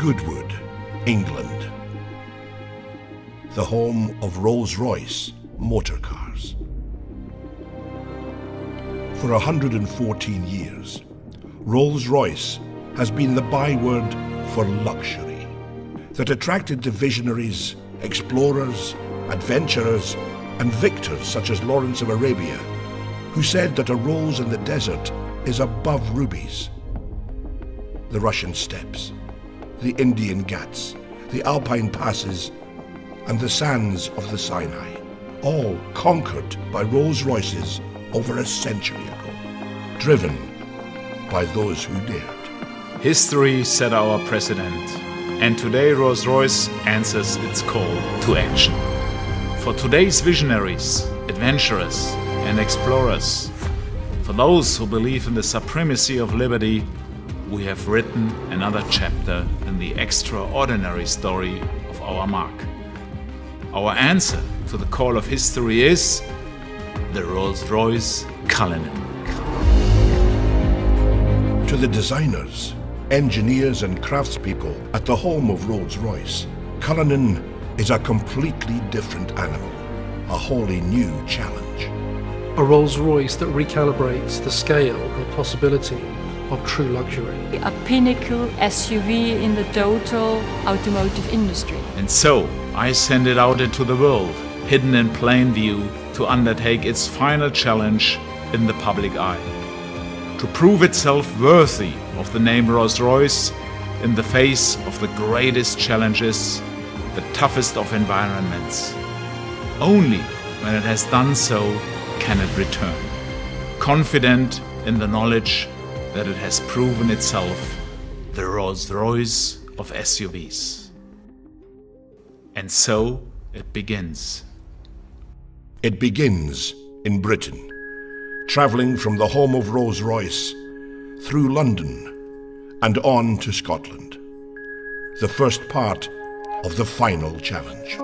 Goodwood, England, the home of Rolls-Royce motor cars. For 114 years, Rolls-Royce has been the byword for luxury that attracted the visionaries, explorers, adventurers, and victors such as Lawrence of Arabia, who said that a rose in the desert is above rubies. The Russian steppes, the Indian Ghats, the Alpine passes, and the sands of the Sinai, all conquered by Rolls-Royces over a century ago, driven by those who dared. History set our precedent, and today Rolls-Royce answers its call to action. For today's visionaries, adventurers, and explorers, for those who believe in the supremacy of liberty, we have written another chapter in the extraordinary story of our mark. Our answer to the call of history is the Rolls-Royce Cullinan. To the designers, engineers and craftspeople at the home of Rolls-Royce, Cullinan is a completely different animal, a wholly new challenge. A Rolls-Royce that recalibrates the scale and possibility of true luxury. A pinnacle SUV in the total automotive industry. And so, I send it out into the world, hidden in plain view, to undertake its final challenge in the public eye. To prove itself worthy of the name Rolls-Royce in the face of the greatest challenges, the toughest of environments. Only when it has done so can it return, confident in the knowledge that it has proven itself the Rolls-Royce of SUVs. And so it begins. It begins in Britain, travelling from the home of Rolls-Royce through London and on to Scotland, the first part of the final challenge.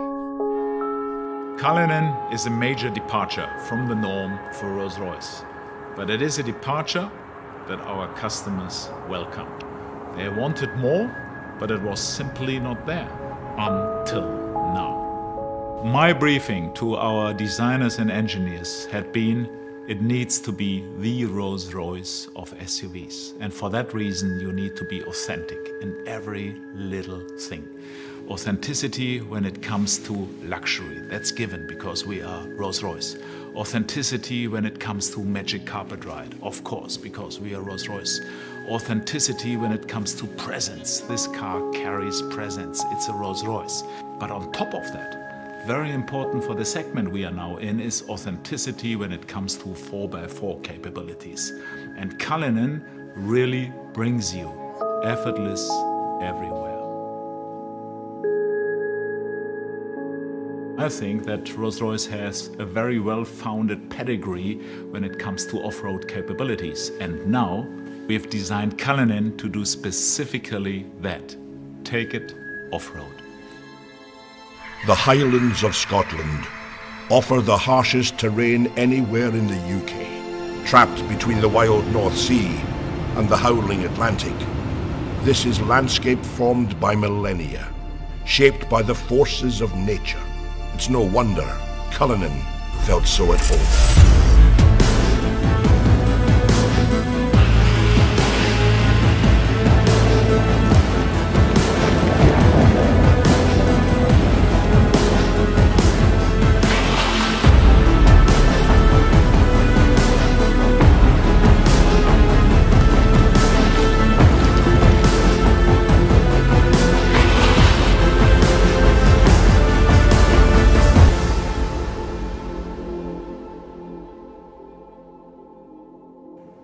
Cullinan is a major departure from the norm for Rolls-Royce, but it is a departure that our customers welcomed. They wanted more, but it was simply not there until now. My briefing to our designers and engineers had been, it needs to be the Rolls-Royce of SUVs. And for that reason, you need to be authentic in every little thing. Authenticity when it comes to luxury, that's given because we are Rolls-Royce. Authenticity when it comes to magic carpet ride, of course, because we are Rolls-Royce. Authenticity when it comes to presence. This car carries presence, it's a Rolls-Royce. But on top of that, very important for the segment we are now in is authenticity when it comes to 4x4 capabilities. And Cullinan really brings you effortless everywhere. I think that Rolls-Royce has a very well-founded pedigree when it comes to off-road capabilities. And now we have designed Cullinan to do specifically that. Take it off-road. The Highlands of Scotland offer the harshest terrain anywhere in the UK. Trapped between the wild North Sea and the howling Atlantic, this is landscape formed by millennia, shaped by the forces of nature. It's no wonder Cullinan felt so at home.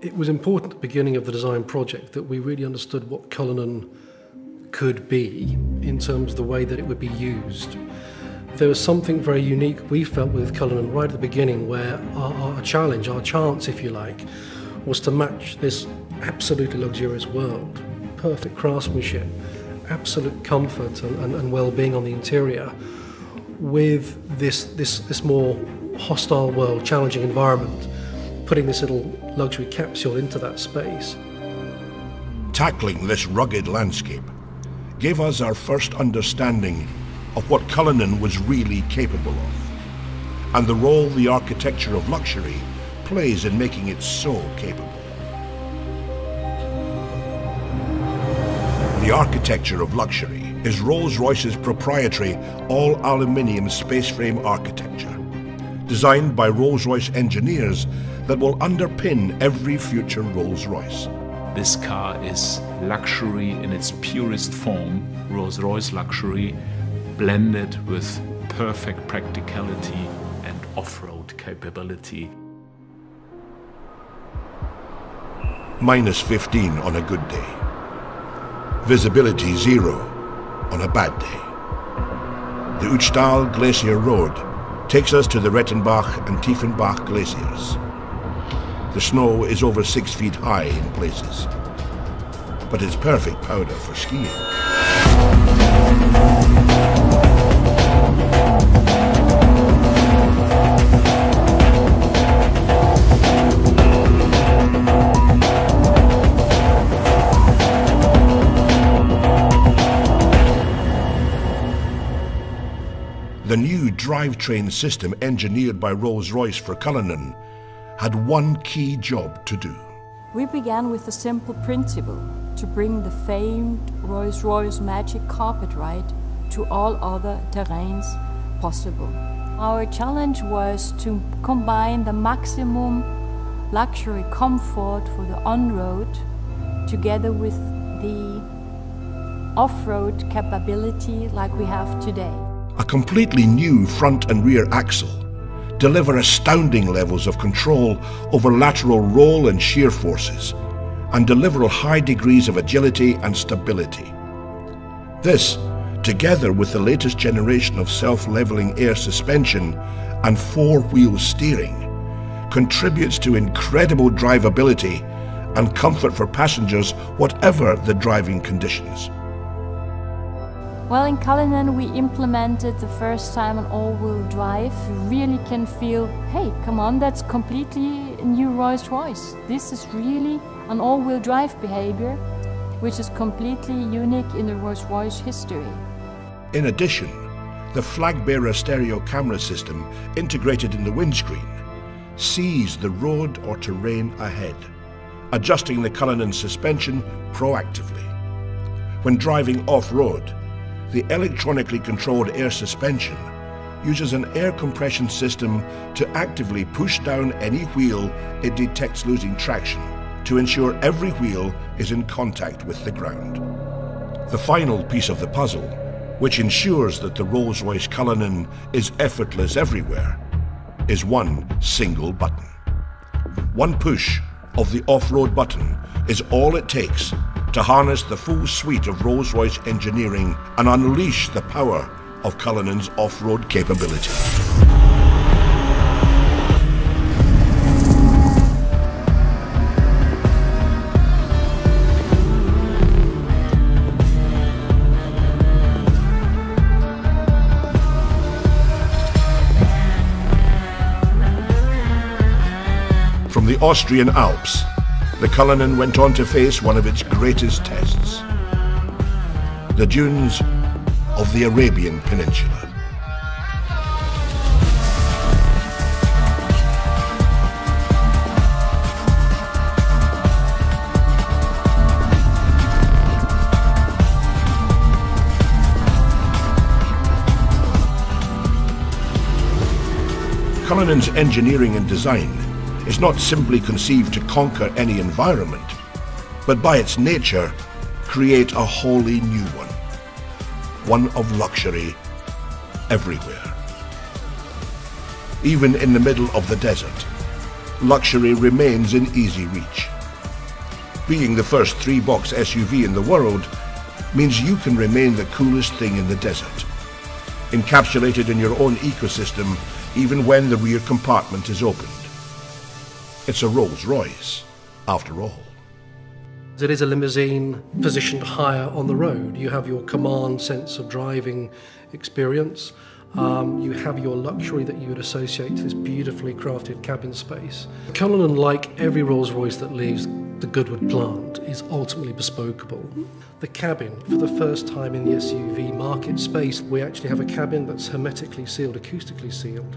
It was important at the beginning of the design project that we really understood what Cullinan could be in terms of the way that it would be used. There was something very unique we felt with Cullinan right at the beginning, where our challenge, our chance if you like, was to match this absolutely luxurious world. Perfect craftsmanship, absolute comfort and well-being on the interior with this more hostile world, challenging environment, putting this little luxury capsule into that space. Tackling this rugged landscape gave us our first understanding of what Cullinan was really capable of, and the role the architecture of luxury plays in making it so capable. The architecture of luxury is Rolls-Royce's proprietary all-aluminium space frame architecture, designed by Rolls-Royce engineers that will underpin every future Rolls-Royce. This car is luxury in its purest form, Rolls-Royce luxury, blended with perfect practicality and off-road capability. Minus 15 on a good day. Visibility 0 on a bad day. The Uchtal Glacier Road takes us to the Rettenbach and Tiefenbach glaciers. The snow is over 6 feet high in places, but it's perfect powder for skiing. The new drivetrain system engineered by Rolls-Royce for Cullinan had one key job to do. We began with a simple principle: to bring the famed Rolls-Royce magic carpet ride to all other terrains possible. Our challenge was to combine the maximum luxury comfort for the on-road together with the off-road capability like we have today. A completely new front and rear axle deliver astounding levels of control over lateral roll and shear forces, and deliver high degrees of agility and stability. This, together with the latest generation of self-leveling air suspension and four-wheel steering, contributes to incredible drivability and comfort for passengers whatever the driving conditions. Well, in Cullinan we implemented the first time an all-wheel drive. You really can feel, hey, come on, that's completely a new Rolls-Royce. This is really an all-wheel drive behavior, which is completely unique in the Rolls-Royce history. In addition, the flag-bearer stereo camera system integrated in the windscreen sees the road or terrain ahead, adjusting the Cullinan suspension proactively. When driving off-road, the electronically controlled air suspension uses an air compression system to actively push down any wheel it detects losing traction to ensure every wheel is in contact with the ground. The final piece of the puzzle, which ensures that the Rolls-Royce Cullinan is effortless everywhere, is one single button. One push of the off-road button is all it takes to harness the full suite of Rolls-Royce engineering and unleash the power of Cullinan's off-road capability. From the Austrian Alps, the Cullinan went on to face one of its greatest tests: the dunes of the Arabian Peninsula. Cullinan's engineering and design is not simply conceived to conquer any environment, but by its nature, create a wholly new one of luxury everywhere. Even in the middle of the desert, luxury remains in easy reach. Being the first three-box SUV in the world means you can remain the coolest thing in the desert, encapsulated in your own ecosystem even when the rear compartment is opened. It's a Rolls-Royce, after all. It is a limousine positioned higher on the road. You have your command sense of driving experience. You have your luxury that you would associate to this beautifully crafted cabin space. Cullinan, like every Rolls-Royce that leaves, the Goodwood plant is ultimately bespokeable. The cabin, for the first time in the SUV market space, we actually have a cabin that's hermetically sealed, acoustically sealed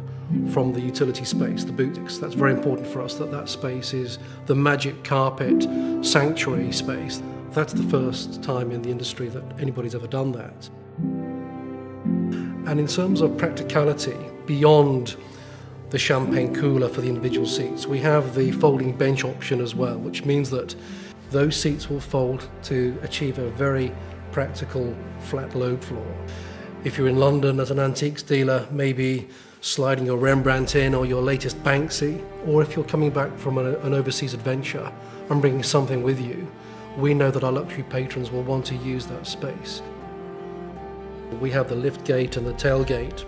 from the utility space, the boot. That's very important for us, that space is the magic carpet sanctuary space. That's the first time in the industry that anybody's ever done that. And in terms of practicality, beyond the champagne cooler for the individual seats, we have the folding bench option as well, which means that those seats will fold to achieve a very practical flat load floor. If you're in London as an antiques dealer, maybe sliding your Rembrandt in or your latest Banksy, or if you're coming back from an overseas adventure and bringing something with you, we know that our luxury patrons will want to use that space. We have the lift gate and the tailgate,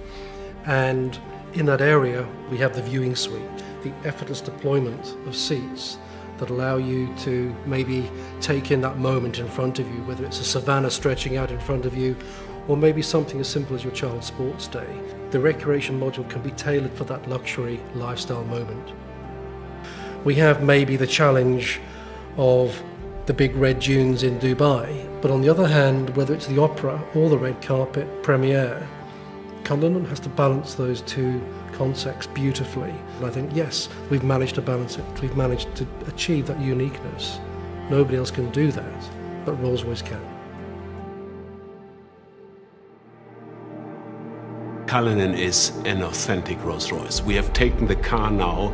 and in that area we have the viewing suite, the effortless deployment of seats that allow you to maybe take in that moment in front of you, whether it's a savannah stretching out in front of you, or maybe something as simple as your child's sports day. The recreation module can be tailored for that luxury lifestyle moment. We have maybe the challenge of the big red dunes in Dubai, but on the other hand, whether it's the opera or the red carpet premiere, Cullinan has to balance those two concepts beautifully. And I think, yes, we've managed to balance it. We've managed to achieve that uniqueness. Nobody else can do that, but Rolls-Royce can. Cullinan is an authentic Rolls-Royce. We have taken the car now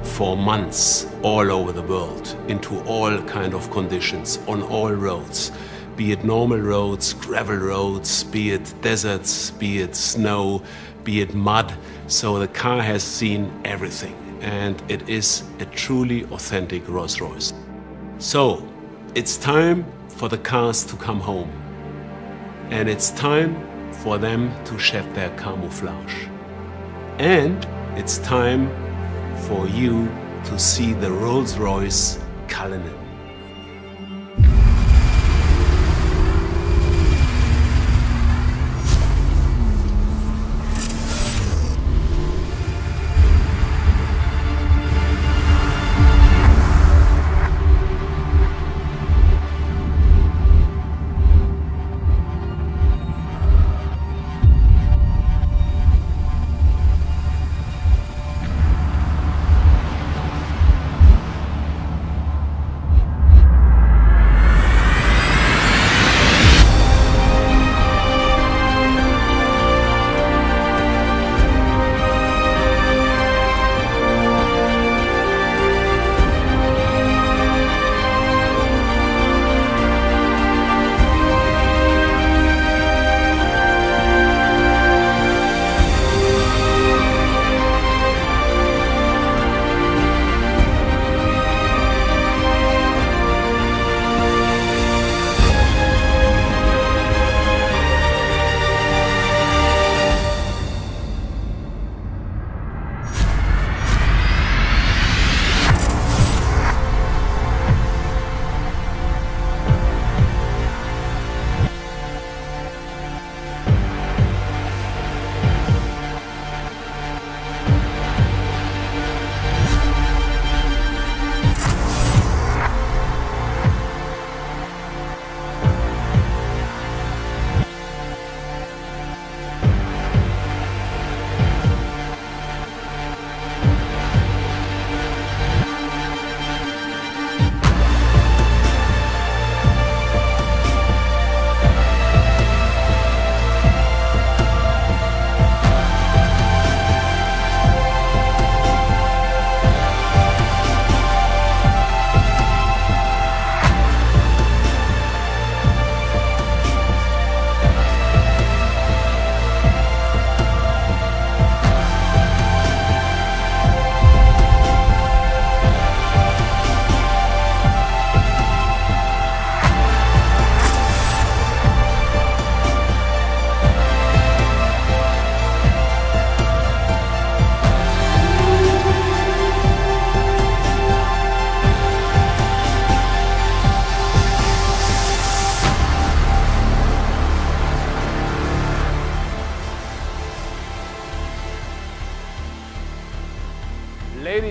for months all over the world, into all kind of conditions, on all roads. Be it normal roads, gravel roads, be it deserts, be it snow, be it mud. So the car has seen everything, and it is a truly authentic Rolls-Royce. So it's time for the cars to come home, and it's time for them to shed their camouflage. And it's time for you to see the Rolls-Royce Cullinan.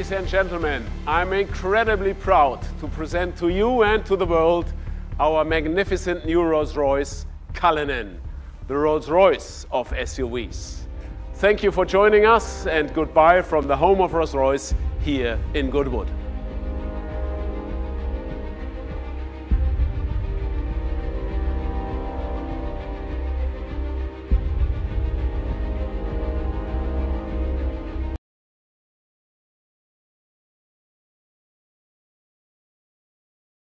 Ladies and gentlemen, I'm incredibly proud to present to you and to the world our magnificent new Rolls-Royce Cullinan, the Rolls-Royce of SUVs. Thank you for joining us, and goodbye from the home of Rolls-Royce here in Goodwood.